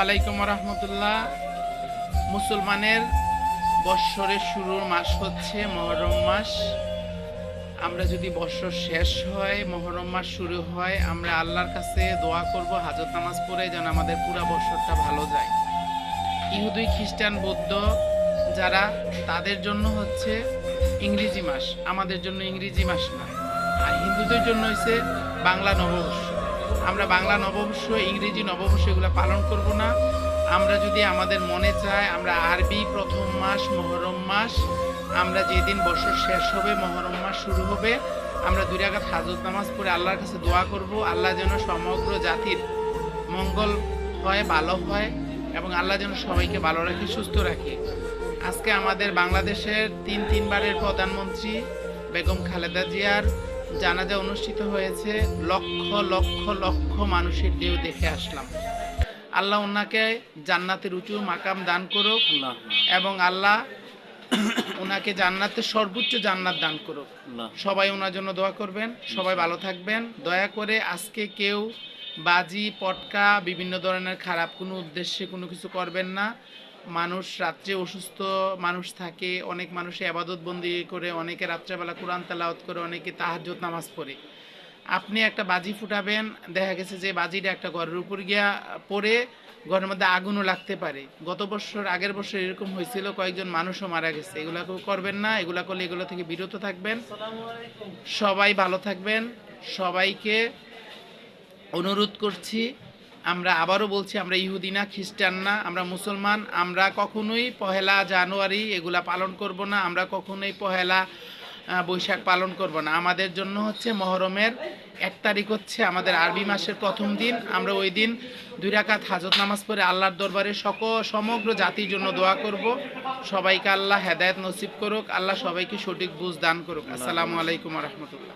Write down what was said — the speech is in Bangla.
আলাইকুম রহমতুল্লাহ। মুসলমানের বৎসরের শুরুর মাস হচ্ছে মহরম মাস। আমরা যদি বৎসর শেষ হয়, মহরম মাস শুরু হয়, আমরা আল্লাহর কাছে দোয়া করব, হাজত নামাজ পড়ে যেন আমাদের পুরা বৎসরটা ভালো যায়। ইহুদি, খ্রিস্টান, বৌদ্ধ যারা, তাদের জন্য হচ্ছে ইংরেজি মাস, আমাদের জন্য ইংরেজি মাস না। আর হিন্দুদের জন্য হচ্ছে বাংলা নববর্ষ। আমরা বাংলা নববর্ষ, ইংরেজি নববর্ষ এগুলো পালন করব না। আমরা যদি আমাদের মনে চায়, আমরা আরবি প্রথম মাস মহরম মাস, আমরা যেদিন বছর শেষ হবে মহরম মাস শুরু হবে, আমরা 2 রাকাত হাজত নামাজ পড়ে আল্লাহর কাছে দোয়া করব, আল্লাহ যেন সমগ্র জাতির মঙ্গল হয়, ভালো হয়, এবং আল্লাহ যেন সবাইকে ভালো রাখে, সুস্থ রাখে। আজকে আমাদের বাংলাদেশের তিনবারের প্রধানমন্ত্রী বেগম খালেদা জিয়ার জানাজা অনুষ্ঠিত হয়েছে। লক্ষ লক্ষ লক্ষ মানুষের ঢেউ দেখে আসলাম। আল্লাহ ওনাকে জান্নাতের উঁচু মাকাম দান করুক এবং আল্লাহ ওনাকে জান্নাতের সর্বোচ্চ জান্নাত দান করুক। সবাই ওনার জন্য দোয়া করবেন, সবাই ভালো থাকবেন। দয়া করে আজকে কেউ বাজি, পটকা, বিভিন্ন ধরনের খারাপ কোনো উদ্দেশ্যে কোনো কিছু করবেন না। মানুষ রাত্রে অসুস্থ মানুষ থাকে, অনেক মানুষে ইবাদত বন্দি করে, অনেকে রাত্রেবেলা কোরআন তেলাওয়াত করে, অনেকে তাহাজ্জুদ নামাজ পড়ে। আপনি একটা বাজি ফুটাবেন, দেখা গেছে যে বাজিটা একটা ঘরের উপর গিয়া পড়ে ঘরের মধ্যে আগুনও লাগতে পারে। গত বছর, আগের বছর এরকম হয়েছিল, কয়েকজন মানুষও মারা গেছে। এগুলা করবেন না, এগুলা করলে এগুলো থেকে বিরত থাকবেন। সবাই ভালো থাকবেন। সবাইকে অনুরোধ করছি, আমরা আবারও বলছি, আমরা ইহুদি না, খ্রিস্টান না, আমরা মুসলমান। আমরা কখনোই পহেলা জানুয়ারি এগুলা পালন করব না। আমরা কখনোই পহেলা বৈশাখ পালন করব না। আমাদের জন্য হচ্ছে মহরমের 1 তারিখ হচ্ছে আমাদের আরবি মাসের প্রথম দিন। আমরা ওই দিন 2 রাকাত হাজত নামাজ পড়ে আল্লাহর দরবারে সমগ্র জাতির জন্য দোয়া করব। সবাইকে আল্লাহ হেদায়েত নসিব করুক, আল্লাহ সবাইকে সঠিক বুঝ দান করুক। আসসালামু আলাইকুম রহমতুল্লাহ।